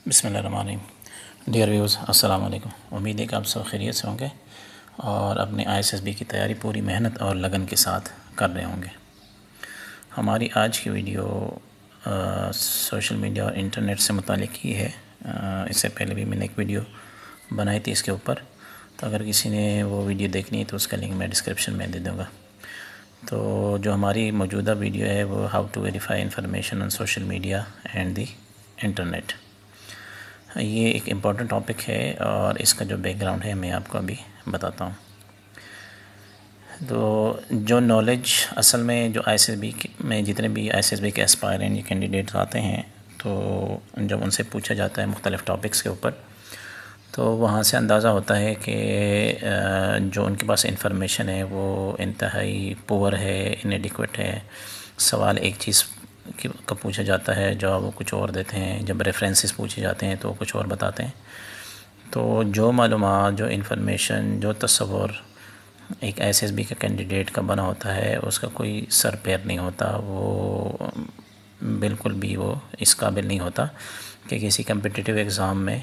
بسم اللہ الرحمن الرحیم۔ ڈیئر ویوز، السلام علیکم۔ امید ہے کہ آپ سب خیریت سے ہوں گے اور اپنے ISSB کی تیاری پوری محنت اور لگن کے ساتھ کر رہے ہوں گے۔ ہماری آج کی ویڈیو سوشل میڈیا اور انٹرنیٹ سے متعلق ہی ہے۔ اس سے پہلے بھی میں نے ایک ویڈیو بنائی تھی اس کے اوپر، تو اگر کسی نے وہ ویڈیو دیکھنی ہے تو اس کا لنک میں ڈسکرپشن میں دے دوں گا۔ تو جو ہماری موجودہ ویڈیو ہے وہ how to verify information on social media and the internet. یہ ایک امپورٹنٹ ٹاپک ہے اور اس کا جو بیک گراؤنڈ ہے میں آپ کو ابھی بتاتا ہوں۔ تو جو نالج اصل میں جو ISSB میں جتنے بھی ISSB کے اسپائرنٹ یا کینڈیڈیٹس آتے ہیں، تو جب ان سے پوچھا جاتا ہے مختلف ٹاپکس کے اوپر، تو وہاں سے اندازہ ہوتا ہے کہ جو ان کے پاس انفارمیشن ہے وہ انتہائی پور ہے، انیڈیکویٹ ہے۔ سوال ایک چیز کا پوچھا جاتا ہے، جواب وہ کچھ اور دیتے ہیں۔ جب ریفرنسز پوچھے جاتے ہیں تو وہ کچھ اور بتاتے ہیں۔ تو جو معلومات، جو انفارمیشن، جو تصور ایک ISSB کے کینڈیڈیٹ کا بنا ہوتا ہے، اس کا کوئی سر پیر نہیں ہوتا۔ وہ بالکل بھی وہ اس قابل نہیں ہوتا کہ کسی کمپٹیٹیو ایگزام میں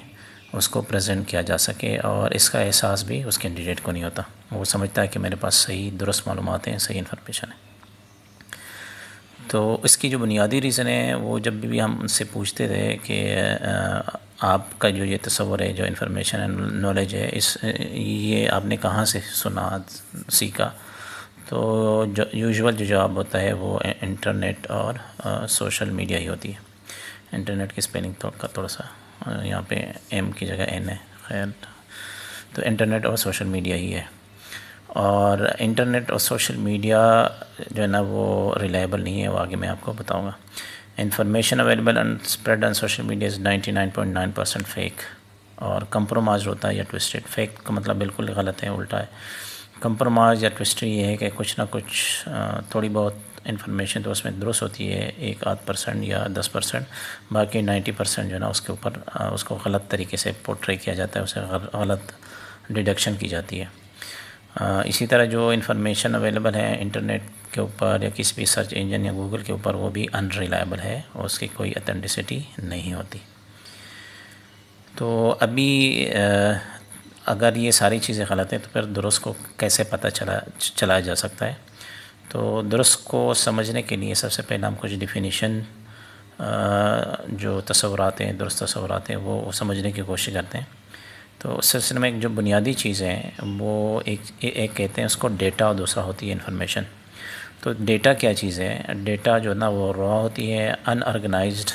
اس کو پریزنٹ کیا جا سکے، اور اس کا احساس بھی اس کینڈیڈیٹ کو نہیں ہوتا۔ وہ سمجھتا ہے کہ میرے پاس صحیح درست معلومات ہیں، صحیح انفارمیشن ہے۔ تو اس کی جو بنیادی ریزن ہے، وہ جب بھی ہم ان سے پوچھتے تھے کہ آپ کا جو یہ تصور ہے، جو انفارمیشن ہے، نالج ہے، یہ آپ نے کہاں سے سنا، سیکھا، تو جو یوزول جو جواب ہوتا ہے وہ انٹرنیٹ اور سوشل میڈیا ہی ہوتی ہے۔ انٹرنیٹ کی اسپیلنگ کا تھوڑا سا یہاں پہ ایم کی جگہ این ہے، خیر، تو انٹرنیٹ اور سوشل میڈیا ہی ہے۔ اور انٹرنیٹ اور سوشل میڈیا جو ہے نا وہ ریلائبل نہیں ہے، وہ آگے میں آپ کو بتاؤں گا۔ Information available and spread on social media is 99.9% fake, اور کمپرومائز ہوتا ہے یا ٹوسٹڈ۔ فیک کا مطلب بالکل غلط ہے، الٹا ہے۔ کمپرومائز یا ٹوسٹڈ یہ ہے کہ کچھ نہ کچھ تھوڑی بہت انفارمیشن تو اس میں درست ہوتی ہے، 1-8% یا 10%، باقی 90% جو ہے نا اس کے اوپر اس کو غلط طریقے سے پورٹرے کیا جاتا ہے، اسے غلط ڈیڈکشن کی جاتی ہے۔ اسی طرح جو انفارمیشن اویلیبل ہے انٹرنیٹ کے اوپر یا کسی بھی سرچ انجن یا گوگل کے اوپر، وہ بھی ان ریلائبل ہے، اور اس کی کوئی اتھینٹسٹی نہیں ہوتی۔ تو ابھی اگر یہ ساری چیزیں غلط ہیں تو پھر درست کو کیسے پتہ چلایا جا سکتا ہے؟ تو درست کو سمجھنے کے لیے سب سے پہلے ہم کچھ ڈیفینیشن، جو تصورات ہیں، درست تصورات ہیں، وہ سمجھنے کی کوشش کرتے ہیں۔ تو اس سلسلے میں جو بنیادی چیزیں ہیں وہ ایک کہتے ہیں اس کو ڈیٹا، اور دوسرا ہوتی ہے انفارمیشن۔ تو ڈیٹا کیا چیز ہے؟ ڈیٹا جو ہے نا وہ را ہوتی ہے، ان آرگنائزڈ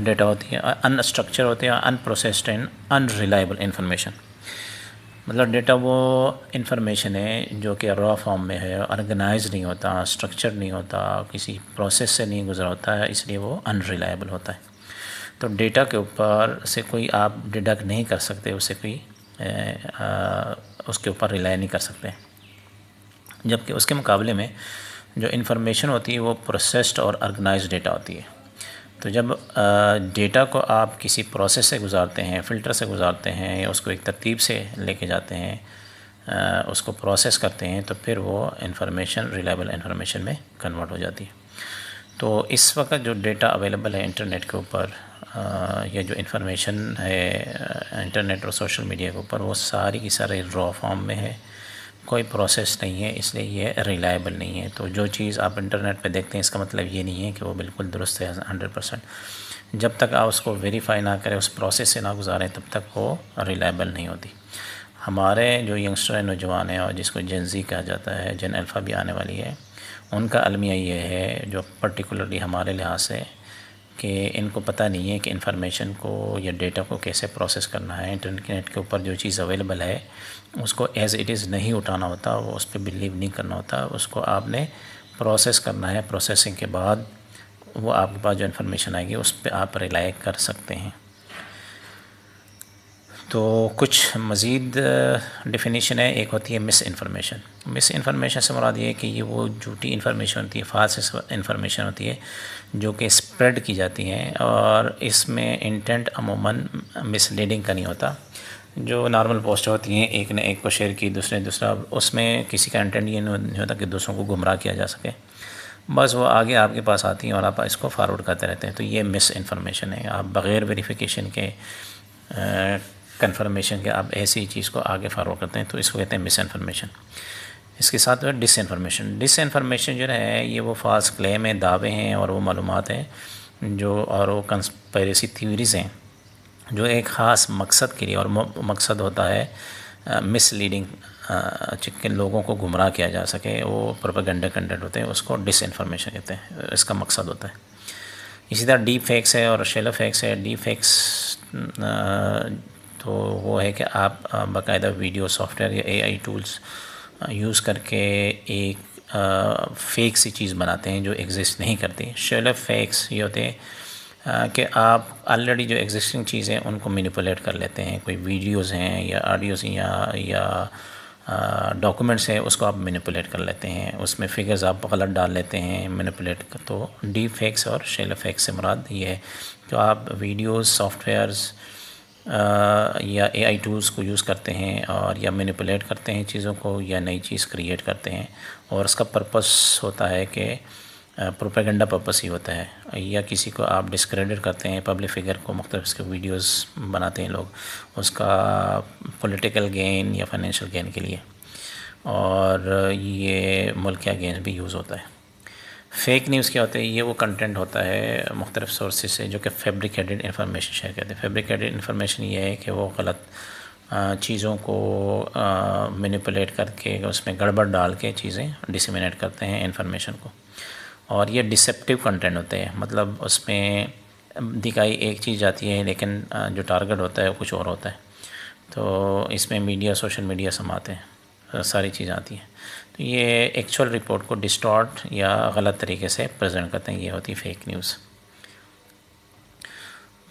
ڈیٹا ہوتی ہے، ان اسٹرکچر ہوتے ہیں، unprocessed and unreliable information. مطلب ڈیٹا وہ انفارمیشن ہے جو کہ را فارم میں ہے، آرگنائز نہیں ہوتا، اسٹرکچر نہیں ہوتا، کسی پروسیس سے نہیں گزرا ہوتا ہے، اس لیے وہ ان ریلائبل ہوتا ہے۔ تو ڈیٹا کے اوپر سے کوئی آپ ڈیڈکٹ نہیں کر سکتے، اسے کوئی اس کے اوپر ریلائی نہیں کر سکتے۔ جبکہ اس کے مقابلے میں جو انفارمیشن ہوتی ہے وہ پروسیسڈ اور آرگنائزڈ ڈیٹا ہوتی ہے۔ تو جب ڈیٹا کو آپ کسی پروسیس سے گزارتے ہیں، فلٹر سے گزارتے ہیں، یا اس کو ایک ترتیب سے لے کے جاتے ہیں، اس کو پروسیس کرتے ہیں، تو پھر وہ انفارمیشن ریلائبل انفارمیشن میں کنورٹ ہو جاتی ہے۔ تو اس وقت جو ڈیٹا اویلیبل ہے انٹرنیٹ کے اوپر، یا جو انفارمیشن ہے انٹرنیٹ اور سوشل میڈیا کے اوپر، وہ ساری کی ساری را فارم میں ہے، کوئی پروسیس نہیں ہے، اس لیے یہ ریلائبل نہیں ہے۔ تو جو چیز آپ انٹرنیٹ پہ دیکھتے ہیں، اس کا مطلب یہ نہیں ہے کہ وہ بالکل درست ہے 100%۔ جب تک آپ اس کو ویریفائی نہ کریں، اس پروسیس سے نہ گزاریں، تب تک وہ ریلائبل نہیں ہوتی۔ ہمارے جو ینگسٹر ہیں، نوجوان ہیں، اور جس کو جین زی کہا جاتا ہے، جین الفا بھی آنے والی ہے، ان کا المیہ یہ ہے، جو پرٹیکولرلی ہمارے لحاظ سے، کہ ان کو پتہ نہیں ہے کہ انفارمیشن کو یا ڈیٹا کو کیسے پروسیس کرنا ہے۔ انٹرنیٹ کے اوپر جو چیز اویلیبل ہے اس کو ایز اٹ از نہیں اٹھانا ہوتا، وہ اس پہ بلیو نہیں کرنا ہوتا، اس کو آپ نے پروسیس کرنا ہے۔ پروسیسنگ کے بعد وہ آپ کے پاس جو انفارمیشن آئے گی اس پہ آپ ریلائی کر سکتے ہیں۔ تو کچھ مزید ڈیفینیشن ہے۔ ایک ہوتی ہے مس انفارمیشن۔ مس انفارمیشن سے مراد یہ ہے کہ یہ وہ جھوٹی انفارمیشن ہوتی ہے، فالس انفارمیشن ہوتی ہے، جو کہ اسپریڈ کی جاتی ہیں، اور اس میں انٹینٹ عموماً مس لیڈنگ کا نہیں ہوتا۔ جو نارمل پوسٹ ہوتی ہیں، ایک نے ایک کو شیئر کی، دوسرا، اس میں کسی کا انٹینٹ یہ نہیں ہوتا کہ دوسروں کو گمراہ کیا جا سکے، بس وہ آگے آپ کے پاس آتی ہیں اور آپ اس کو فارورڈ کرتے رہتے ہیں. تو یہ مس انفارمیشن ہے. آپ بغیر ویریفیکیشن کے کنفرمیشن کے آپ ایسی چیز کو آگے فارورڈ کرتے ہیں تو اس کو کہتے ہیں مس انفارمیشن. اس کے ساتھ ڈس انفارمیشن. ڈس انفارمیشن جو ہے یہ وہ فالس کلیم ہیں، دعوے ہیں اور وہ معلومات ہیں جو اور وہ کنسپیریسی تھیوریز ہیں جو ایک خاص مقصد کے لیے، اور مقصد ہوتا ہے مس لیڈنگ، کہ لوگوں کو گمراہ کیا جا سکے، وہ پروپیگنڈا کنٹینٹ ہوتے ہیں، اس کو ڈس انفارمیشن کہتے ہیں. اس کا مقصد ہوتا ہے. اسی طرح ڈیپ فیکس ہے اور شیلو فیکس ہے. ڈیپ فیکس تو وہ ہے کہ آپ باقاعدہ ویڈیو سافٹ ویئر یا اے آئی ٹولز یوز کر کے ایک فیک سی چیز بناتے ہیں جو ایگزسٹ نہیں کرتی. شیلو فیکس یہ ہوتے ہیں کہ آپ آلریڈی جو ایگزسٹنگ چیزیں ان کو مینیپولیٹ کر لیتے ہیں. کوئی ویڈیوز ہیں یا آڈیوز یا ڈاکومنٹس ہیں، اس کو آپ مینیپولیٹ کر لیتے ہیں، اس میں فگرز آپ غلط ڈال لیتے ہیں مینیپولیٹ. تو ڈیپ فیکس اور شیلو فیکس سے مراد یہ ہے کہ آپ ویڈیوز، سافٹ ویئرز یا اے آئی ٹولز کو یوز کرتے ہیں اور یا مینیپولیٹ کرتے ہیں چیزوں کو، یا نئی چیز کریٹ کرتے ہیں، اور اس کا پرپس ہوتا ہے کہ پروپیگنڈا پرپس ہی ہوتا ہے، یا کسی کو آپ ڈسکریڈٹ کرتے ہیں، پبلک فگر کو مختلف اس کے ویڈیوز بناتے ہیں لوگ اس کا پولیٹیکل گین یا فائنینشیل گین کے لیے، اور یہ ملک کے اگینسٹ بھی یوز ہوتا ہے. فیک نیوز کیا ہوتا ہے؟ یہ وہ کنٹینٹ ہوتا ہے مختلف سورسز سے جو کہ فیبریکیٹڈ انفارمیشن شیئر کرتے ہیں. فیبریکیٹڈ انفارمیشن یہ ہے کہ وہ غلط چیزوں کو مینیپولیٹ کر کے اس میں گڑبڑ ڈال کے چیزیں ڈسیمینیٹ کرتے ہیں انفارمیشن کو. اور یہ ڈسیپٹیو کنٹینٹ ہوتے ہیں، مطلب اس میں دکھائی ایک چیز جاتی ہے لیکن جو ٹارگٹ ہوتا ہے وہ کچھ اور ہوتا ہے. تو اس میں میڈیا، سوشل میڈیا سماتے ہیں، ساری چیزیں آتی ہیں. تو یہ ایکچوئل رپورٹ کو ڈسٹارٹ یا غلط طریقے سے پریزنٹ کرتے ہیں، یہ ہوتی فیک نیوز.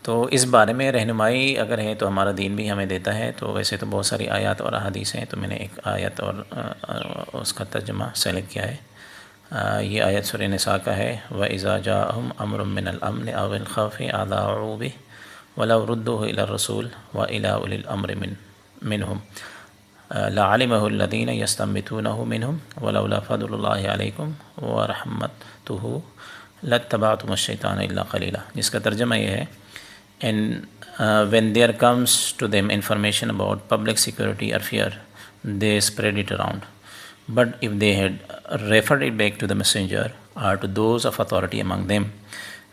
تو اس بارے میں رہنمائی اگر ہے تو ہمارا دین بھی ہمیں دیتا ہے. تو ویسے تو بہت ساری آیات اور احادیث ہیں، تو میں نے ایک آیت اور اس کا ترجمہ سلیکٹ کیا ہے. یہ آیت سورہ نساء کا ہے. وَإِذَا جَاءَهُمْ أَمْرٌ مِّنَ الْأَمْنِ أَوِ الْخَوْفِ أَذَاعُوا بِهِ وَلَوْ رُدُّوهُ إِلَى الرَّسُولِ وَإِلَى أُولِي الْأَمْرِ مِنْهُمْ لَعَلِمَهُ الَّذِينَ يَسْتَنبِطُونَهُ مِنْهُمْ وَلَوْلَا فَضْلُ اللَّهِ عَلَيْكُمْ وَرَحْمَتُهُ لَاتَّبَعْتُمُ الشَّيْطَانَ إِلَّا قَلِيلًا. جس کا ترجمہ یہ ہے، and when there comes to them information about public security or fear, they spread it around. But if they had referred it back to the messenger or to those of authority among them,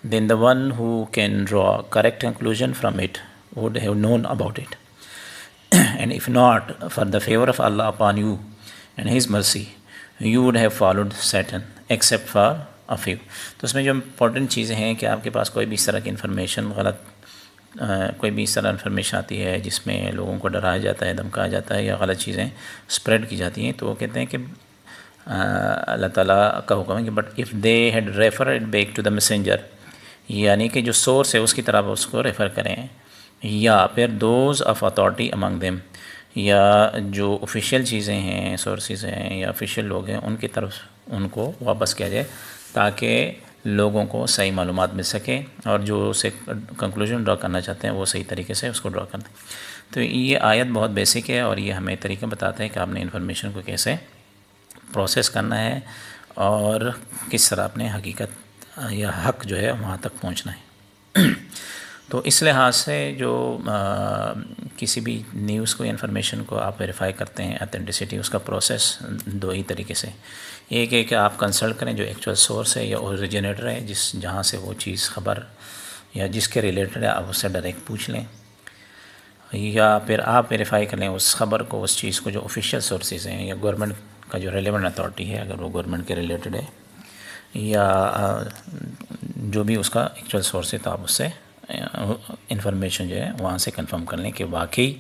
then the one who can draw correct conclusion from it would have known about it. And if not for the favor of Allah upon you and His mercy, you would have followed Satan, except for a few. تو اس میں جو important چیزیں ہیں کہ آپ کے پاس کوئی بھی اس طرح کی انفارمیشن کوئی بھی اس طرح انفارمیشن آتی ہے جس میں لوگوں کو ڈرایا جاتا ہے، دھمکایا جاتا ہے، یا غلط چیزیں اسپریڈ کی جاتی ہیں، تو وہ کہتے ہیں کہ اللہ تعالیٰ کا حکم ہے کہ but if they had referred back to the messenger, یعنی کہ جو سورس ہے اس کی طرف اس کو ریفر کریں، یا پھر those of authority among them, یا جو آفیشیل چیزیں ہیں، سورسز ہیں یا آفیشیل لوگ ہیں، ان کی طرف ان کو واپس کیا جائے تاکہ لوگوں کو صحیح معلومات مل سکے، اور جو اسے کنکلوژن ڈرا کرنا چاہتے ہیں وہ صحیح طریقے سے اس کو ڈرا کر دیں. تو یہ آیت بہت بیسک ہے اور یہ ہمیں طریقہ بتاتا ہے کہ آپ نے انفارمیشن کو کیسے پروسیس کرنا ہے اور کس طرح اپنے حقیقت یا حق جو ہے وہاں تک پہنچنا ہے. تو اس لحاظ سے جو کسی بھی نیوز کو انفارمیشن کو آپ ویریفائی کرتے ہیں اتھینٹسٹی، اس کا پروسیس دو ہی طریقے سے. ایک ہے کہ آپ کنسلٹ کریں جو ایکچوئل سورس ہے یا اوریجنیٹر ہے، جہاں سے وہ چیز خبر یا جس کے ریلیٹڈ ہے، آپ اس سے ڈائریکٹ پوچھ لیں، یا پھر آپ ویریفائی کر لیں اس خبر کو، اس چیز کو جو آفیشیل سورسز ہیں یا گورنمنٹ کا جو ریلیونٹ اتھارٹی ہے اگر وہ گورنمنٹ کے ریلیٹڈ ہے، یا جو بھی اس کا ایکچوئل سورس ہے، تو آپ اس سے انفارمیشن جو ہے وہاں سے کنفرم کر لیں کہ واقعی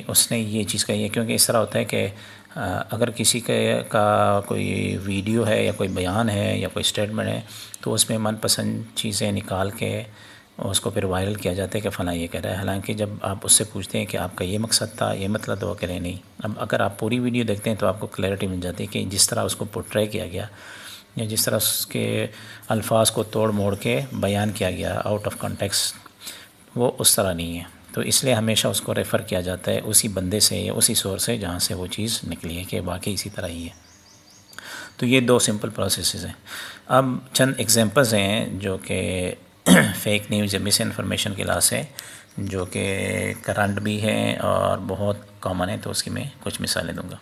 اس نے یہ چیز کہی ہے. کیونکہ اس طرح ہوتا ہے کہ اگر کسی کا کوئی ویڈیو ہے یا کوئی بیان ہے یا کوئی اسٹیٹمنٹ ہے تو اس میں من پسند چیزیں نکال کے اس کو پھر وائرل کیا جاتا ہے کہ فلاں یہ کہہ رہا ہے، حالانکہ جب آپ اس سے پوچھتے ہیں کہ آپ کا یہ مقصد تھا، یہ مطلب، تو وہ کہہ رہے نہیں. اب اگر آپ پوری ویڈیو دیکھتے ہیں تو آپ کو کلیئرٹی مل جاتی ہے کہ جس طرح اس کو پورٹرے کیا گیا یا جس طرح اس کے الفاظ کو توڑ موڑ کے بیان کیا گیا آؤٹ آف کانٹیکسٹ، وہ اس طرح نہیں ہے. تو اس لیے ہمیشہ اس کو ریفر کیا جاتا ہے اسی بندے سے یا اسی سورس سے جہاں سے وہ چیز نکلی ہے کہ واقعی اسی طرح ہی ہے. تو یہ دو سمپل پروسیسز ہیں۔ اب چند ایگزامپلز ہیں جو کہ فیک نیوز یا مس انفارمیشن کے لحاظ سے جو کہ کرنٹ بھی ہے اور بہت کامن ہے، تو اس کی میں کچھ مثالیں دوں گا۔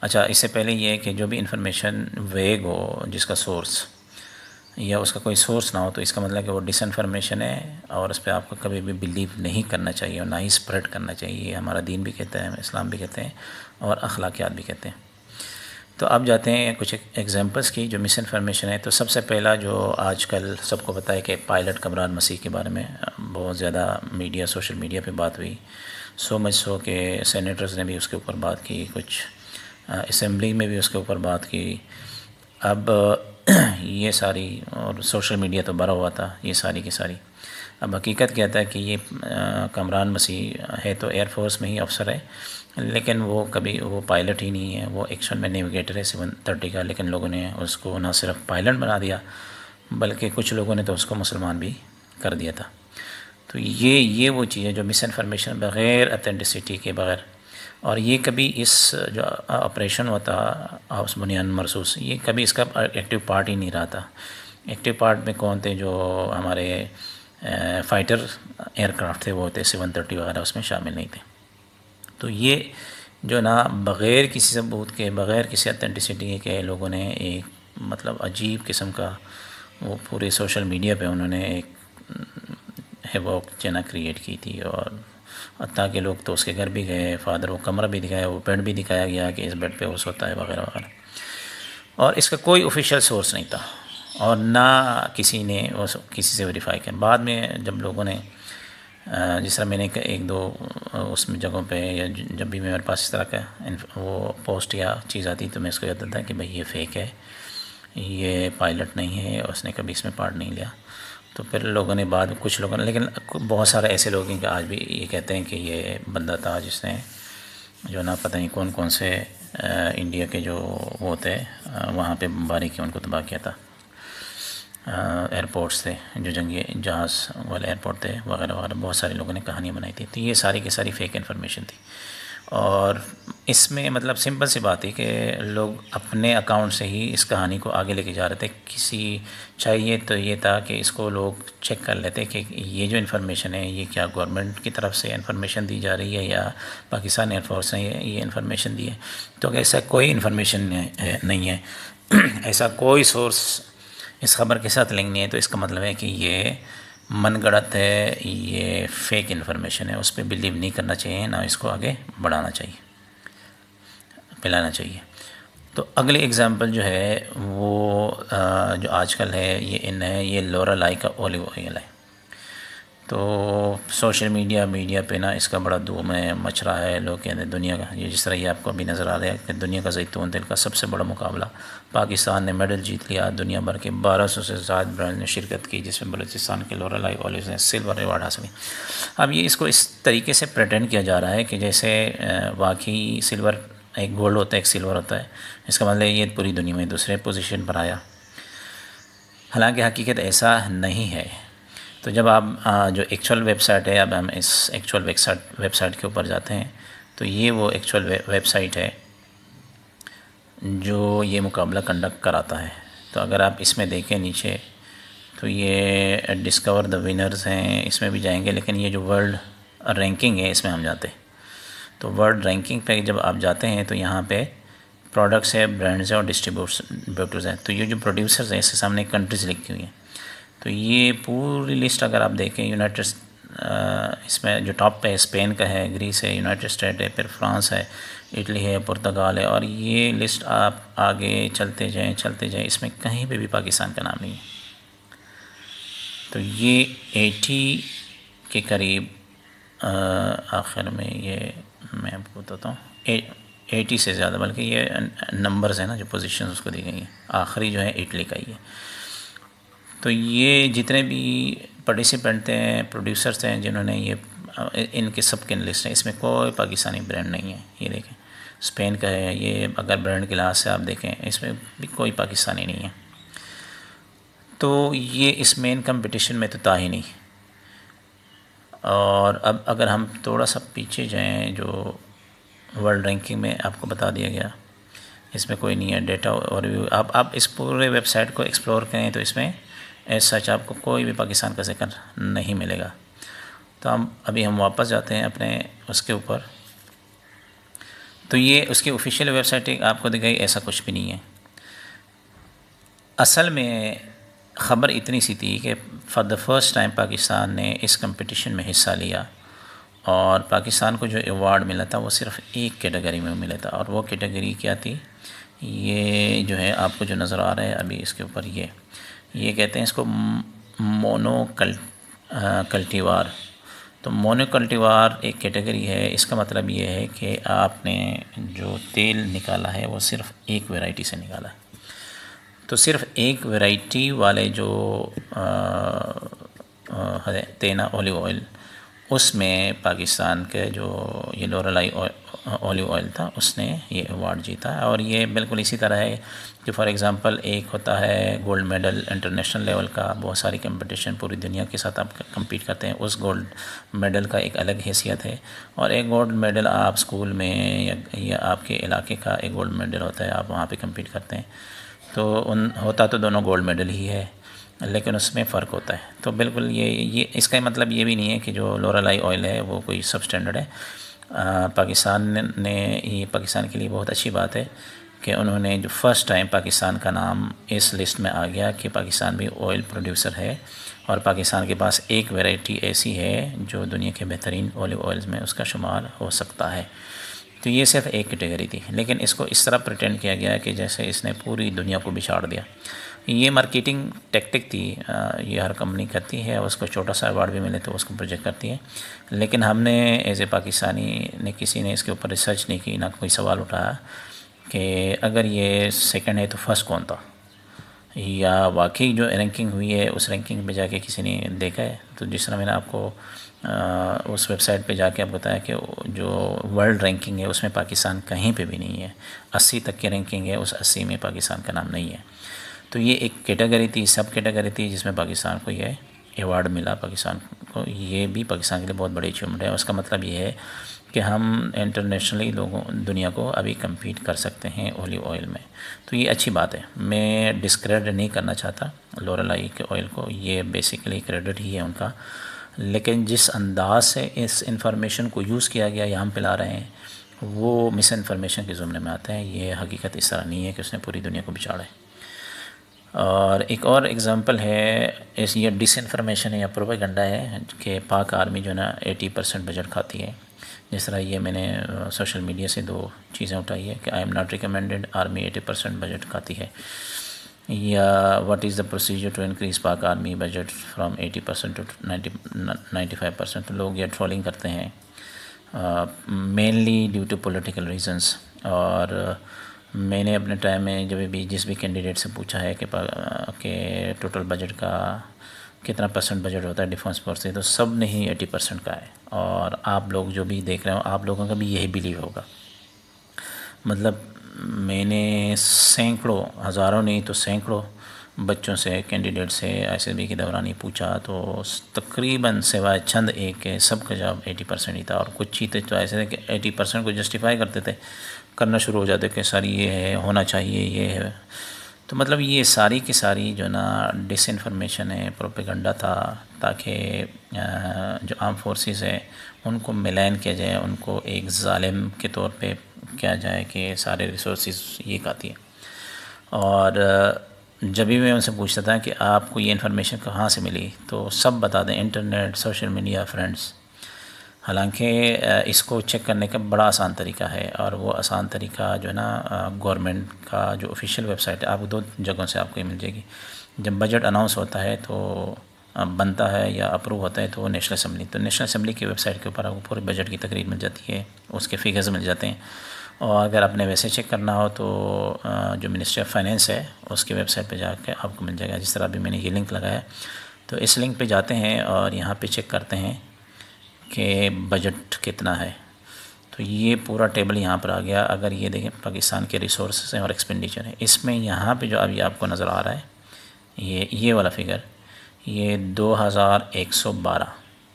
اچھا، اس سے پہلے یہ ہے کہ جو بھی انفارمیشن ویگ ہو، جس کا سورس یا اس کا کوئی سورس نہ ہو، تو اس کا مطلب کہ وہ ڈس انفارمیشن ہے اور اس پہ آپ کو کبھی بھی بلیو نہیں کرنا چاہیے اور نہ ہی اسپریڈ کرنا چاہیے۔ یہ ہمارا دین بھی کہتا ہے، اسلام بھی کہتے ہیں اور اخلاقیات بھی کہتے ہیں۔ تو اب جاتے ہیں کچھ ایگزامپلس کی جو مس انفارمیشن ہے۔ تو سب سے پہلا جو آج کل سب کو پتہ ہے کہ پائلٹ کامران مسیح کے بارے میں بہت زیادہ سوشل میڈیا پہ بات ہوئی، سو مچ سو کہ سینیٹرز نے بھی اس کے اوپر بات کی، کچھ اسمبلی میں بھی اس کے اوپر بات کی۔ اب یہ ساری، اور سوشل میڈیا تو بھرا ہوا تھا یہ ساری کی ساری۔ اب حقیقت کیا تھا کہ یہ کامران مسیح ہے تو ایئر فورس میں ہی افسر ہے، لیکن وہ کبھی وہ پائلٹ ہی نہیں ہے، وہ ایکچوئل میں نیویگیٹر ہے 730 کا، لیکن لوگوں نے اس کو نہ صرف پائلٹ بنا دیا بلکہ کچھ لوگوں نے تو اس کو مسلمان بھی کر دیا تھا۔ تو یہ وہ چیز ہے جو مس انفارمیشن بغیر اتھینٹسٹی کے بغیر، اور یہ کبھی اس جو آپریشن ہوا تھا آپس بنیان مرسوس، یہ کبھی اس کا ایکٹیو پارٹ ہی نہیں رہا تھا۔ ایکٹیو پارٹ میں کون تھے؟ جو ہمارے فائٹر ایئر کرافٹ تھے وہ تھے 730 وغیرہ، اس میں شامل نہیں تھے۔ تو یہ جو نا بغیر کسی ثبوت کے، بغیر کسی اتھینٹسٹی کے، لوگوں نے ایک مطلب عجیب قسم کا وہ پورے سوشل میڈیا پہ انہوں نے ایک ہیوک چینا کریٹ کی تھی، اور حتیٰ کہ لوگ تو اس کے گھر بھی گئے، فادر وہ کمرہ بھی دکھایا، وہ بیڈ بھی دکھایا گیا کہ اس بیڈ پہ وہ سوتا ہے وغیرہ وغیرہ، اور اس کا کوئی آفیشیل سورس نہیں تھا اور نہ کسی نے کسی سے ویریفائی کیا۔ بعد میں جب لوگوں نے جس طرح میں نے ایک دو اس میں جگہوں پہ، یا جب بھی میرے پاس اس طرح کا وہ پوسٹ یا چیز آتی تو میں اس کو کہتا تھا کہ بھائی یہ فیک ہے، یہ پائلٹ نہیں ہے، اور اس نے کبھی اس میں پارٹ نہیں لیا۔ تو پھر لوگوں نے بعد کچھ لوگوں نے، لیکن بہت سارے ایسے لوگ ہیں کہ آج بھی یہ کہتے ہیں کہ یہ بندہ تھا جس نے جو نا پتہ نہیں کون کون سے انڈیا کے جو وہ تھے وہاں پہ بمباری کی، ان کو تباہ کیا تھا۔ ایئرپورٹس تھے جو جنگی جہاز والے ایئرپورٹ تھے وغیرہ وغیرہ، بہت سارے لوگوں نے کہانیاں بنائی تھی۔ تو یہ ساری کی ساری فیک انفارمیشن تھی، اور اس میں مطلب سمپل سی بات ہے کہ لوگ اپنے اکاؤنٹ سے ہی اس کہانی کو آگے لے کے جا رہے تھے۔ کسی چاہیے تو یہ تھا کہ اس کو لوگ چیک کر لیتے کہ یہ جو انفارمیشن ہے یہ کیا گورنمنٹ کی طرف سے انفارمیشن دی جا رہی ہے یا پاکستان ایئر فورس نے یہ انفارمیشن دی ہے۔ تو اگر ایسا کوئی انفارمیشن نہیں ہے، ایسا کوئی سورس اس خبر کے ساتھ لنک نہیں ہے، تو اس کا مطلب ہے کہ یہ من گڑت ہے، یہ فیک انفارمیشن ہے، اس پہ بلیو نہیں کرنا چاہیے، نہ اس کو آگے بڑھانا چاہیے، پھیلانا چاہیے۔ تو اگلی اگزامپل جو ہے وہ جو آج کل ہے یہ یہ لورالائی کا اولیو آئل ہے۔ تو سوشل میڈیا پہ نا اس کا بڑا دھوم ہے، مچ رہا ہے۔ لوگ کہتے ہیں دنیا کا، یہ جس طرح یہ آپ کو ابھی نظر آ رہا ہے کہ دنیا کا زیتون تیل کا سب سے بڑا مقابلہ، پاکستان نے میڈل جیت لیا، دنیا بھر کے 1200 سے زائد برانڈ نے شرکت کی، جس میں بلوچستان کے لورالائی آئل نے سلور ایوارڈ حاصل کی۔ اب یہ اس کو اس طریقے سے پریٹینڈ کیا جا رہا ہے کہ جیسے واقعی سلور ایک گولڈ ہوتا ہے، ایک سلور ہوتا ہے، اس کا مطلب یہ پوری دنیا میں دوسرے پوزیشن پر آیا، حالانکہ حقیقت ایسا نہیں ہے۔ تو جب آپ جو ایکچوئل ویب سائٹ ہے، اب ہم اس ایکچوئل ویب سائٹ کے اوپر جاتے ہیں، تو یہ وہ ایکچوئل ویب سائٹ ہے جو یہ مقابلہ کنڈکٹ کراتا ہے۔ تو اگر آپ اس میں دیکھیں نیچے، تو یہ ڈسکور دا ونرز ہیں، اس میں بھی جائیں گے، لیکن یہ جو ورلڈ رینکنگ ہے اس میں ہم جاتے ہیں۔ تو ورلڈ رینکنگ پہ جب آپ جاتے ہیں تو یہاں پہ پروڈکٹس ہے، برانڈز ہیں اور ڈسٹریبیوٹرز ہیں۔ تو یہ جو پروڈیوسرز ہیں اس کے سامنے کنٹریز لکھی ہوئی ہیں۔ تو یہ پوری لسٹ اگر آپ دیکھیں، اس میں جو ٹاپ پہ اسپین کا ہے، گریس ہے، یونائٹڈ اسٹیٹ ہے، پھر فرانس ہے، اٹلی ہے، پرتگال ہے، اور یہ لسٹ آپ آگے چلتے جائیں، اس میں کہیں پہ بھی پاکستان کا نام نہیں ہے۔ تو یہ 80 کے قریب آخر میں، یہ میں آپ کو بتاتا ہوں 80 سے زیادہ، بلکہ یہ نمبرز ہیں نا جو پوزیشنز اس کو دی گئی ہیں، آخری جو ہے اٹلی کا ہی ہے۔ تو یہ جتنے بھی پارٹیسپینٹ ہیں، پروڈیوسرز ہیں جنہوں نے یہ ان کے سب کے لسٹ ہیں، اس میں کوئی پاکستانی برانڈ نہیں ہے۔ یہ دیکھیں اسپین کا ہے، یہ اگر برانڈ کے لحاظ سے آپ دیکھیں اس میں بھی کوئی پاکستانی نہیں ہے۔ تو یہ اس مین کمپٹیشن میں تو تھا ہی نہیں۔ اور اب اگر ہم تھوڑا سا پیچھے جائیں، جو ورلڈ رینکنگ میں آپ کو بتا دیا گیا، اس میں کوئی نہیں ہے ڈیٹا اور آپ اس پورے ویب سائٹ کو ایکسپلور کریں تو اس میں ایز سچ آپ کو کوئی بھی پاکستان کا ذکر نہیں ملے گا. تو ہم واپس جاتے ہیں اپنے اس کے اوپر. تو یہ اس کی آفیشیل ویب سائٹ آپ کو دکھائی، ایسا کچھ بھی نہیں ہے. اصل میں خبر اتنی سی تھی کہ for the first time Pakistan نے اس کمپٹیشن میں حصہ لیا، اور پاکستان کو جو ایوارڈ ملا تھا وہ صرف ایک کیٹیگری میں ملا تھا، اور وہ کیٹیگری کیا تھی؟ یہ جو ہے آپ کو جو نظر آ رہا ہے ابھی اس کے اوپر، یہ کہتے ہیں اس کو مونو کلٹیوار. تو مونو کلٹیوار ایک کیٹیگری ہے. اس کا مطلب یہ ہے کہ آپ نے جو تیل نکالا ہے وہ صرف ایک ویرائٹی سے نکالا ہے. تو صرف ایک ویرائٹی والے جو تینا اولیو آئل، اس میں پاکستان کے جو یہ لوریائی اولیو آئل تھا اس نے یہ ایوارڈ جیتا. اور یہ بالکل اسی طرح ہے کہ فار ایگزامپل ایک ہوتا ہے گولڈ میڈل انٹرنیشنل لیول کا، بہت ساری کمپٹیشن پوری دنیا کے ساتھ آپ کمپیٹ کرتے ہیں، اس گولڈ میڈل کا ایک الگ حیثیت ہے. اور ایک گولڈ میڈل آپ اسکول میں یا آپ کے علاقے کا ایک گولڈ میڈل ہوتا ہے، آپ وہاں پہ کمپیٹ کرتے ہیں. تو ہوتا تو دونوں گولڈ میڈل ہی ہے، لیکن اس میں فرق ہوتا ہے. تو بالکل یہ اس کا مطلب یہ بھی نہیں ہے کہ جو لوریائی آئل ہے وہ کوئی سب اسٹینڈرڈ ہے. پاکستان نے یہ پاکستان کے لیے بہت اچھی بات ہے کہ انہوں نے جو فرسٹ ٹائم پاکستان کا نام اس لسٹ میں آ گیا کہ پاکستان بھی آئل پروڈیوسر ہے، اور پاکستان کے پاس ایک ویرائٹی ایسی ہے جو دنیا کے بہترین اولیو آئلز میں اس کا شمار ہو سکتا ہے. تو یہ صرف ایک کیٹیگری تھی، لیکن اس کو اس طرح پریٹینڈ کیا گیا کہ جیسے اس نے پوری دنیا کو بچھاڑ دیا. یہ مارکیٹنگ ٹیکٹک تھی، یہ ہر کمپنی کرتی ہے، اس کو چھوٹا سا ایوارڈ بھی ملے تو اس کو پروجیکٹ کرتی ہے. لیکن ہم نے ایز اے پاکستانی نے کسی نے اس کے اوپر ریسرچ نہیں کی، نہ کوئی سوال اٹھایا کہ اگر یہ سیکنڈ ہے تو فرسٹ کون تھا، یا واقعی جو رینکنگ ہوئی ہے اس رینکنگ پہ جا کے کسی نے دیکھا ہے. تو جس طرح میں نے آپ کو اس ویب سائٹ پہ جا کے آپ بتایا کہ جو ورلڈ رینکنگ ہے اس میں پاکستان کہیں پہ بھی نہیں ہے. 80 تک کی رینکنگ ہے، اس 80 میں پاکستان کا نام نہیں ہے. تو یہ ایک کیٹیگری تھی، سب کیٹیگری تھی، جس میں پاکستان کو یہ ایوارڈ ملا. پاکستان کو یہ بھی پاکستان کے لیے بہت بڑی اچیومنٹ ہے. اس کا مطلب یہ ہے کہ ہم انٹرنیشنلی دنیا کو ابھی کمپیٹ کر سکتے ہیں اولیو آئل میں. تو یہ اچھی بات ہے. میں ڈسکریڈٹ نہیں کرنا چاہتا لوریائی کے آئل کو، یہ بیسیکلی کریڈٹ ہی ہے ان کا، لیکن جس انداز سے اس انفارمیشن کو یوز کیا گیا یا ہم پلا رہے ہیں وہ مس انفارمیشن کے زمرے میں آتا ہے. یہ حقیقت اس طرح نہیں ہے کہ اس نے پوری دنیا کو بچھاڑا ہے. اور ایک اور ایگزامپل ہے یہ ڈس انفارمیشن ہے یا پروپیگنڈا ہے کہ پاک آرمی جو ہے نا 80% بجٹ کھاتی ہے. جس طرح یہ میں نے سوشل میڈیا سے 2 چیزیں اٹھائی ہے کہ I am not recommended, army 80% budget کھاتی ہے، یا what is the procedure to increase Pak army budget from 80% to 95%. لوگ یہ ٹرولنگ کرتے ہیں mainly due to political reasons. اور میں نے اپنے ٹائم میں جب بھی جس بھی کینڈیڈیٹ سے پوچھا ہے کہ ٹوٹل بجٹ کا کتنا % بجٹ ہوتا ہے ڈیفنس فورس سے، تو سب نے ہی 80% کا ہے. اور آپ لوگ جو بھی دیکھ رہے ہو آپ لوگوں کا بھی یہی بلیو ہوگا. مطلب میں نے سینکڑوں، ہزاروں نہیں تو سینکڑوں بچوں سے، کینڈیڈیٹ سے ISSB کے دوران ہی پوچھا، تو تقریباً سوائے چند ایک کے سب کا جواب 80% ہی تھا. اور کچھ چیزیں تو ایسے تھے کہ 80% کو جسٹیفائی کرتے تھے، کرنا شروع ہو جاتے کہ سر یہ ہے، ہونا چاہیے، یہ ہے. تو مطلب یہ ساری کی ساری جو نا ڈس انفارمیشن ہے، پروپیگنڈا تھا، تاکہ جو آرم فورسز ہے ان کو ملین کیا جائے، ان کو ایک ظالم کے طور پہ کیا جائے کہ سارے ریسورسز یہ کھاتی ہے. اور جب بھی میں ان سے پوچھتا تھا کہ آپ کو یہ انفارمیشن کہاں سے ملی تو سب بتا دیں انٹرنیٹ، سوشل میڈیا، فرینڈس. حالانکہ اس کو چیک کرنے کا بڑا آسان طریقہ ہے، اور وہ آسان طریقہ جو ہے نا گورنمنٹ کا جو آفیشیل ویب سائٹ ہے، آپ 2 جگہوں سے آپ کو یہ مل جائے گی. جب بجٹ اناؤنس ہوتا ہے تو بنتا ہے یا اپروو ہوتا ہے تو وہ نیشنل اسمبلی، تو نیشنل اسمبلی کی ویب سائٹ کے اوپر آپ کو پورے بجٹ کی تقریر مل جاتی ہے، اس کے فگرز مل جاتے ہیں. اور اگر آپ نے ویسے چیک کرنا ہو تو جو منسٹری آف فائنینس ہے اس کی ویب سائٹ پہ جا کے آپ کو مل جائے گا. جس طرح ابھی میں نے یہ لنک لگایا تو اس لنک پہ جاتے ہیں اور یہاں پہ چیک کرتے ہیں کہ بجٹ کتنا ہے. تو یہ پورا ٹیبل یہاں پر آ گیا. اگر یہ دیکھیں پاکستان کے ریسورسز ہیں اور ایکسپینڈیچر ہے، اس میں یہاں پہ جو ابھی آپ کو نظر آ رہا ہے یہ والا فگر، یہ 2112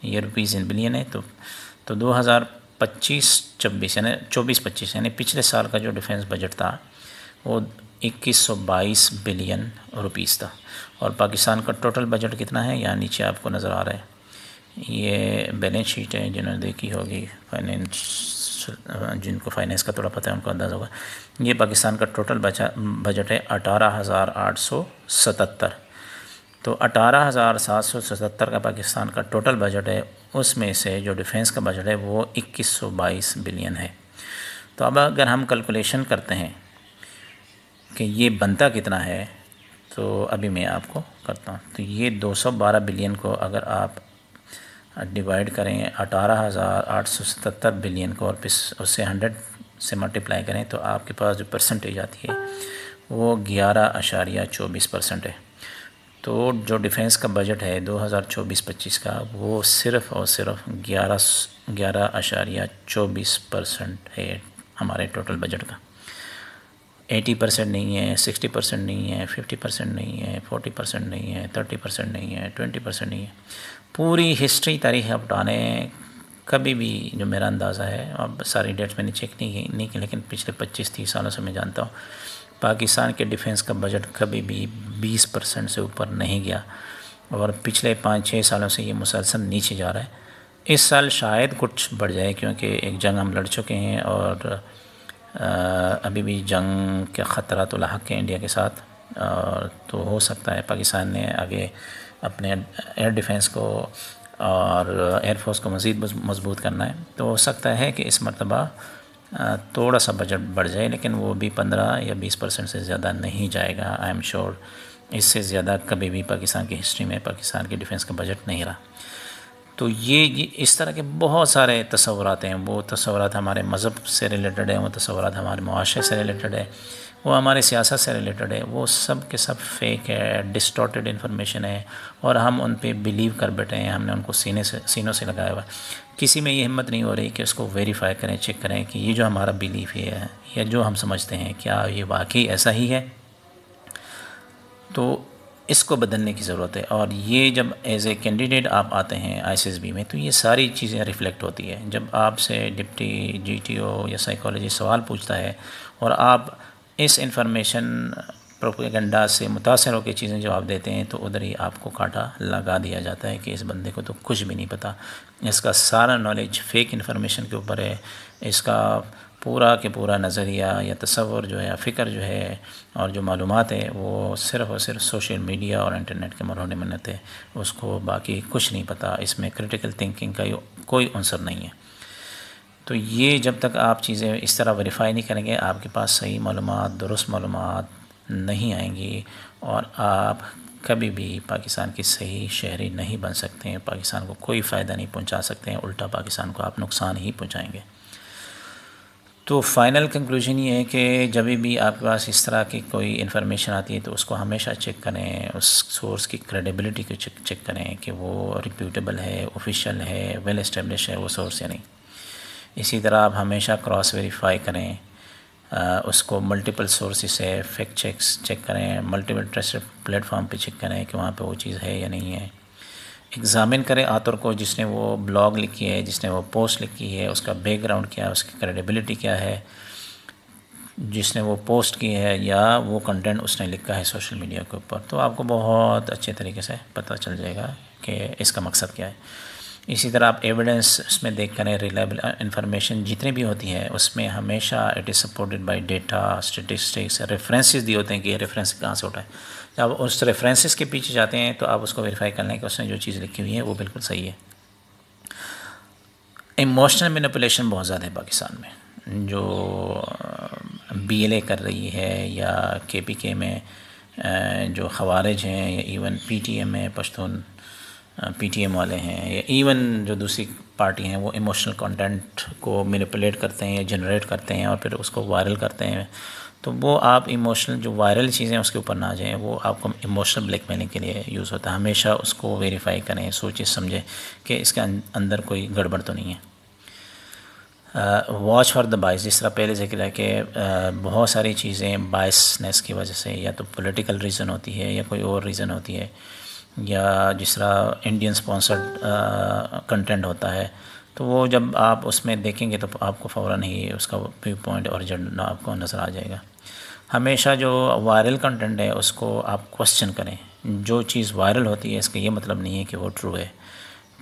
یہ روپیز ان بلین ہے. تو 2025-26 یعنی 24-25 یعنی پچھلے سال کا جو ڈیفنس بجٹ تھا وہ 2122 بلین روپیز تھا، اور پاکستان کا ٹوٹل بجٹ کتنا ہے یہاں نیچے آپ کو نظر آ رہا ہے، یہ بیلنس شیٹ ہے، جنہوں نے دیکھی ہوگی جن کو فائنینس کا تھوڑا پتہ ہے ان کو اندازہ ہوگا۔ یہ پاکستان کا ٹوٹل بجٹ ہے 18,877، تو 18,777 کا پاکستان کا ٹوٹل بجٹ ہے، اس میں سے جو ڈیفینس کا بجٹ ہے وہ 2122 بلین ہے۔ تو اب اگر ہم کیلکولیشن کرتے ہیں کہ یہ بنتا کتنا ہے، تو ابھی میں آپ کو کرتا ہوں۔ تو یہ 212 بلین کو اگر آپ ڈیوائڈ کریں 18,877 بلین کو، اور پھر اس سے 100 سے ملٹیپلائی کریں، تو آپ کے پاس جو پرسنٹیج آتی ہے وہ 11.24% ہے۔ تو جو ڈیفینس کا بجٹ ہے 2024-25 کا، وہ صرف اور صرف 11.24% ہے ہمارے ٹوٹل بجٹ کا۔ 80% نہیں ہے، 60% نہیں ہے، 50% نہیں ہے، 40% نہیں ہے، 30% نہیں ہے، 20% نہیں ہے۔ پوری ہسٹری تاریخ آپ اٹھانے، کبھی بھی جو میرا اندازہ ہے، اب ساری ڈیٹس میں نے چیک نہیں کی، لیکن پچھلے 25-30 سالوں سے میں جانتا ہوں پاکستان کے ڈیفینس کا بجٹ کبھی بھی 20% سے اوپر نہیں گیا، اور پچھلے 5-6 سالوں سے یہ مسلسل نیچے جا رہا ہے۔ اس سال شاید کچھ بڑھ جائے، کیونکہ ایک جنگ ہم لڑ چکے ہیں، اور ابھی بھی جنگ کے خطرات لاحق ہیں انڈیا کے ساتھ، اور تو ہو سکتا ہے پاکستان نے آگے اپنے ایئر ڈیفینس کو اور ایئر فورس کو مزید مضبوط کرنا ہے، تو ہو سکتا ہے کہ اس مرتبہ تھوڑا سا بجٹ بڑھ جائے، لیکن وہ بھی 15 یا 20% سے زیادہ نہیں جائے گا۔ آئی ایم شیور اس سے زیادہ کبھی بھی پاکستان کی ہسٹری میں پاکستان کی ڈیفینس کا بجٹ نہیں رہا۔ تو یہ اس طرح کے بہت سارے تصورات ہیں، وہ تصورات ہمارے مذہب سے ریلیٹڈ ہیں، وہ تصورات ہمارے معاشرے سے ریلیٹڈ ہے، وہ ہمارے سیاست سے ریلیٹڈ ہے، وہ سب کے سب فیک ہے، ڈسٹورٹڈ انفارمیشن ہے، اور ہم ان پہ بلیو کر بیٹھے ہیں، ہم نے ان کو سینوں سے لگایا ہوا ہے۔ کسی میں یہ ہمت نہیں ہو رہی کہ اس کو ویریفائی کریں، چیک کریں کہ یہ جو ہمارا بلیف ہے یا جو ہم سمجھتے ہیں کیا یہ واقعی ایسا ہی ہے۔ تو اس کو بدلنے کی ضرورت ہے، اور یہ جب ایز اے کینڈیڈیٹ آپ آتے ہیں ISSB میں، تو یہ ساری چیزیں ریفلیکٹ ہوتی ہے۔ جب آپ سے ڈپٹی GTO یا سائیکالوجی سوال پوچھتا ہے، اور آپ اس انفارمیشن پروپیگنڈا سے متاثر ہو کے چیزیں جواب دیتے ہیں، تو ادھر ہی آپ کو کانٹا لگا دیا جاتا ہے کہ اس بندے کو تو کچھ بھی نہیں پتہ، اس کا سارا نالج فیک انفارمیشن کے اوپر ہے، اس کا پورا کے پورا نظریہ یا تصور جو ہے یا فکر جو ہے اور جو معلومات ہے، وہ صرف اور صرف سوشل میڈیا اور انٹرنیٹ کے مرہون منت ہے، اس کو باقی کچھ نہیں پتہ، اس میں کریٹیکل تھنکنگ کا کوئی عنصر نہیں ہے۔ تو یہ جب تک آپ چیزیں اس طرح ویریفائی نہیں کریں گے، آپ کے پاس صحیح معلومات، درست معلومات نہیں آئیں گی، اور آپ کبھی بھی پاکستان کی صحیح شہری نہیں بن سکتے ہیں، پاکستان کو کوئی فائدہ نہیں پہنچا سکتے ہیں، الٹا پاکستان کو آپ نقصان ہی پہنچائیں گے۔ تو فائنل کنکلوژن یہ ہے کہ جب بھی آپ کے پاس اس طرح کی کوئی انفارمیشن آتی ہے، تو اس کو ہمیشہ چیک کریں، اس سورس کی کریڈیبلٹی کو چیک کریں کہ وہ ریپیوٹیبل ہے، آفیشیل ہے، ویل اسٹیبلش ہے وہ سورس یا نہیں۔ اسی طرح آپ ہمیشہ کراس ویریفائی کریں، اس کو ملٹیپل سورسز سے فیکٹ چیک کریں، ملٹیپل ٹرسٹڈ پلیٹ فارم پہ چیک کریں کہ وہاں پہ وہ چیز ہے یا نہیں ہے۔ ایگزامن کریں آتھر کو، جس نے وہ بلاگ لکھی ہے، جس نے وہ پوسٹ لکھی ہے، اس کا بیک گراؤنڈ کیا ہے، اس کی کریڈیبلٹی کیا ہے، جس نے وہ پوسٹ کی ہے یا وہ کنٹینٹ اس نے لکھا ہے سوشل میڈیا کے اوپر، تو آپ کو بہت اچھے طریقے سے پتہ چل جائے گا کہ اس کا مقصد کیا ہے۔ اسی طرح آپ ایویڈنس اس میں دیکھ کریں، ریلائبل انفارمیشن جتنی بھی ہوتی ہے اس میں ہمیشہ it is supported by data, statistics, references دیے ہوتے ہیں کہ یہ ریفرنس کہاں سے اٹھا ہے۔ جب اس ریفرنسز کے پیچھے جاتے ہیں تو آپ اس کو ویریفائی کر لیں کہ اس نے جو چیز لکھی ہوئی ہے وہ بالکل صحیح ہے۔ ایموشنل مینیپولیشن بہت زیادہ ہے پاکستان میں، جو BLA کر رہی ہے، یا KPK میں جو خوارج ہیں، یا ایون PTM میں پشتون PTM والے ہیں، یا ایون جو دوسری پارٹی ہیں، وہ ایموشنل کنٹینٹ کو مینیپولیٹ کرتے ہیں یا جنریٹ کرتے ہیں اور پھر اس کو وائرل کرتے ہیں۔ تو وہ آپ ایموشنل جو وائرل چیزیں اس کے اوپر نہ جائیں، وہ آپ کو ایموشنل بلیک میلنگ کے لیے یوز ہوتا ہے۔ ہمیشہ اس کو ویریفائی کریں، سوچیں سمجھیں کہ اس کے اندر کوئی گڑبڑ تو نہیں ہے۔ واچ فار دا بائس، جس طرح پہلے ذکر ہے کہ بہت ساری چیزیں بائسنس کی وجہ سے، یا تو پولیٹیکل ریزن ہوتی ہے یا کوئی اور ریزن ہوتی ہے، یا جس طرح انڈین سپانسرڈ کنٹینٹ ہوتا ہے، تو وہ جب آپ اس میں دیکھیں گے تو آپ کو فوراً ہی اس کا ویو پوائنٹ اور ایجنڈا آپ کو نظر آ جائے گا۔ ہمیشہ جو وائرل کنٹینٹ ہے اس کو آپ کوسچن کریں. جو چیز وائرل ہوتی ہے اس کا یہ مطلب نہیں ہے کہ وہ ٹرو ہے.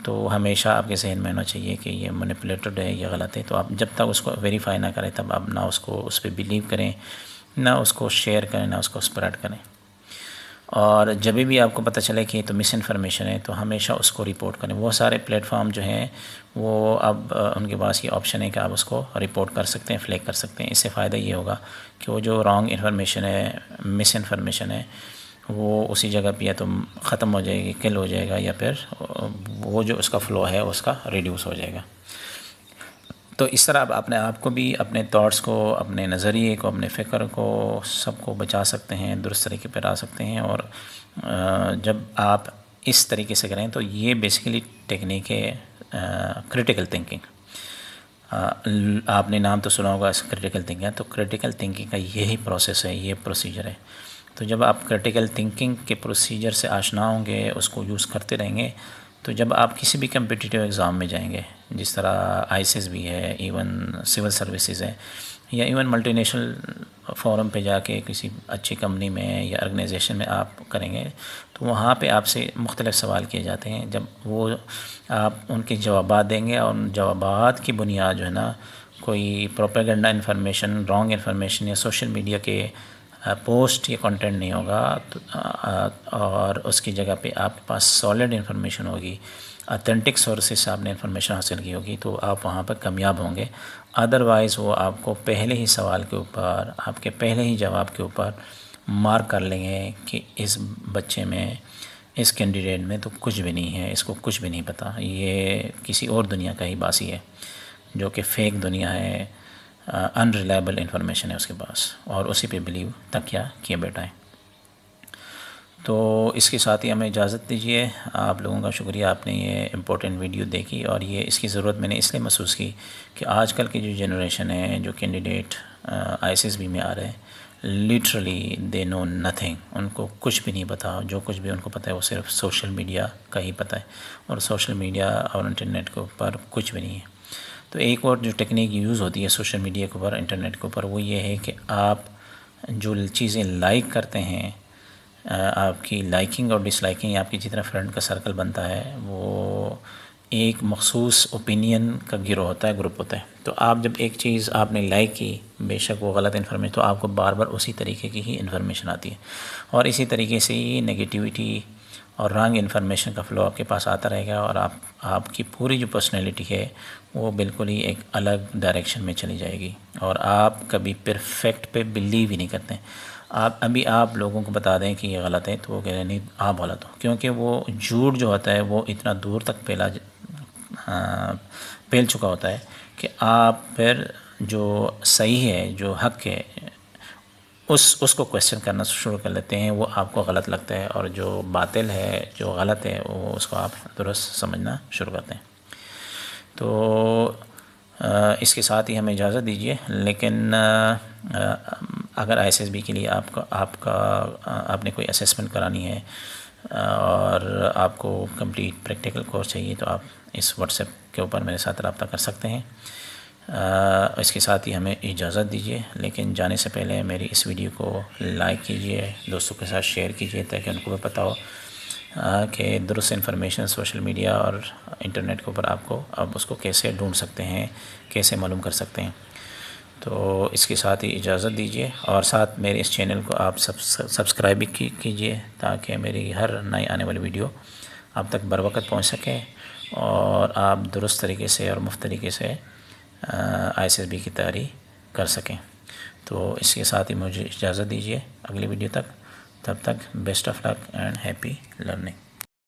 تو ہمیشہ آپ کے ذہن میں ہونا چاہیے کہ یہ مینیپولیٹڈ ہے یا غلط ہے. تو آپ جب تک اس کو ویریفائی نہ کریں تب آپ نہ اس کو اس پہ بلیو کریں، نہ اس کو شیئر کریں، نہ اس کو اسپریڈ کریں. اور جب بھی آپ کو پتہ چلے کہ یہ تو مس انفارمیشن ہے تو ہمیشہ اس کو رپورٹ کریں. وہ سارے پلیٹ فارم جو ہیں وہ اب ان کے پاس یہ آپشن ہے کہ آپ اس کو رپورٹ کر سکتے ہیں، فلیگ کر سکتے ہیں. اس سے فائدہ یہ ہوگا کہ وہ جو رانگ انفارمیشن ہے، مس انفارمیشن ہے، وہ اسی جگہ پہ یا تو ختم ہو جائے گی، کل ہو جائے گا، یا پھر وہ جو اس کا فلو ہے اس کا ریڈیوس ہو جائے گا. تو اس طرح آپ اپنے آپ کو بھی، اپنے تھاٹس کو، اپنے نظریے کو، اپنے فکر کو، سب کو بچا سکتے ہیں، درست طریقے پر آ سکتے ہیں. اور جب آپ اس طریقے سے کریں تو یہ بیسیکلی ٹیکنیک ہے کریٹیکل تھنکنگ. آپ نے نام تو سنا ہوگا کریٹیکل تھنکنگ. تو کریٹیکل تھنکنگ کا یہی پروسیس ہے، یہ پروسیجر ہے. تو جب آپ کریٹیکل تھنکنگ کے پروسیجر سے آشنا ہوں گے، اس کو یوز کرتے رہیں گے، تو جب آپ کسی بھی کمپٹیٹیو ایگزام میں جائیں گے، جس طرح ICS بھی ہے، ایون سول سروسز ہے، یا ایون ملٹی نیشنل فورم پہ جا کے کسی اچھی کمپنی میں یا آرگنائزیشن میں آپ کریں گے، تو وہاں پہ آپ سے مختلف سوال کیے جاتے ہیں. جب وہ آپ ان کے جوابات دیں گے اور ان جوابات کی بنیاد جو ہے نا، کوئی پروپیگنڈا انفارمیشن، رانگ انفارمیشن یا سوشل میڈیا کے پوسٹ یا کنٹینٹ نہیں ہوگا، اور اس کی جگہ پہ آپ کے پاس سالڈ انفارمیشن ہوگی، اتھینٹک سورسز سے آپ نے انفارمیشن حاصل کی ہوگی، تو آپ وہاں پر کامیاب ہوں گے. ادروائز وہ آپ کو پہلے ہی سوال کے اوپر، آپ کے پہلے ہی جواب کے اوپر مارک کر لیں گے کہ اس بچے میں، اس کینڈیڈیٹ میں تو کچھ بھی نہیں ہے، اس کو کچھ بھی نہیں پتہ، یہ کسی اور دنیا کا ہی باسی ہے، جو کہ فیک دنیا ہے، انریلائبل انفارمیشن ہے اس کے پاس، اور اسی پہ بلیو تکیہ کیے بیٹھا ہے. تو اس کے ساتھ ہی ہمیں اجازت دیجیے. آپ لوگوں کا شکریہ، آپ نے یہ امپورٹنٹ ویڈیو دیکھی، اور یہ اس کی ضرورت میں نے اس لیے محسوس کی کہ آج کل کی جو جنریشن ہے، جو کینڈیڈیٹ ICS میں آ رہے ہیں، لٹرلی دے نو نتھنگ. ان کو کچھ بھی نہیں پتہ. جو کچھ بھی ان کو پتہ ہے وہ صرف سوشل میڈیا کا ہی پتہ ہے، اور سوشل میڈیا اور انٹرنیٹ کے اوپر کچھ بھی نہیں ہے. تو ایک اور جو ٹیکنیک یوز ہوتی ہے سوشل میڈیا کے اوپر، انٹرنیٹ کے اوپر، وہ یہ ہے کہ آپ جو چیزیں لائک کرتے ہیں، آپ کی لائکنگ اور ڈس لائکنگ، آپ کی جتنا فرینڈ کا سرکل بنتا ہے، وہ ایک مخصوص اوپینین کا گروہ ہوتا ہے، گروپ ہوتا ہے. تو آپ جب ایک چیز آپ نے لائک کی، بے شک وہ غلط انفارمیشن، تو آپ کو بار بار اسی طریقے کی ہی انفارمیشن آتی ہے، اور اسی طریقے سے ہی نگیٹیوٹی اور رانگ انفارمیشن کا فلو آپ کے پاس آتا رہے گا، اور آپ کی پوری جو پرسنالٹی ہے وہ بالکل ہی ایک الگ ڈائریکشن میں چلی جائے گی، اور آپ کبھی پرفیکٹ پہ بلیو ہی نہیں کرتے. آپ لوگوں کو بتا دیں کہ یہ غلط ہے تو وہ کہہ رہے ہیں نہیں آپ غلط ہو، کیونکہ وہ جھوٹ جو ہوتا ہے وہ اتنا دور تک پھیل چکا ہوتا ہے کہ آپ پھر جو صحیح ہے، جو حق ہے، اس کو کویسچن کرنا شروع کر لیتے ہیں. وہ آپ کو غلط لگتا ہے، اور جو باطل ہے، جو غلط ہے، وہ اس کو آپ درست سمجھنا شروع کرتے ہیں. تو اس کے ساتھ ہی ہمیں اجازت دیجیے. لیکن اگر ISSB کے لیے آپ نے کوئی اسیسمنٹ کرانی ہے اور آپ کو کمپلیٹ پریکٹیکل کورس چاہیے، تو آپ اس واٹس ایپ کے اوپر میرے ساتھ رابطہ کر سکتے ہیں. اس کے ساتھ ہی ہمیں اجازت دیجیے. لیکن جانے سے پہلے میری اس ویڈیو کو لائک کیجیے، دوستوں کے ساتھ شیئر کیجیے، تاکہ ان کو بھی پتہ ہو کہ درست انفارمیشن سوشل میڈیا اور انٹرنیٹ کے اوپر آپ کو اب اس کو کیسے ڈھونڈ سکتے ہیں، کیسے معلوم کر سکتے ہیں. تو اس کے ساتھ ہی اجازت دیجیے، اور ساتھ میرے اس چینل کو آپ سبسکرائب بھی کیجیے، تاکہ میری ہر نئی آنے والی ویڈیو آپ تک بر وقت پہنچ سکے، اور آپ درست طریقے سے اور مفت طریقے سے ISSB کی تیاری کر سکیں. تو اس کے ساتھ ہی مجھے اجازت دیجیے اگلی ویڈیو تک. تب تک best of luck and happy learning.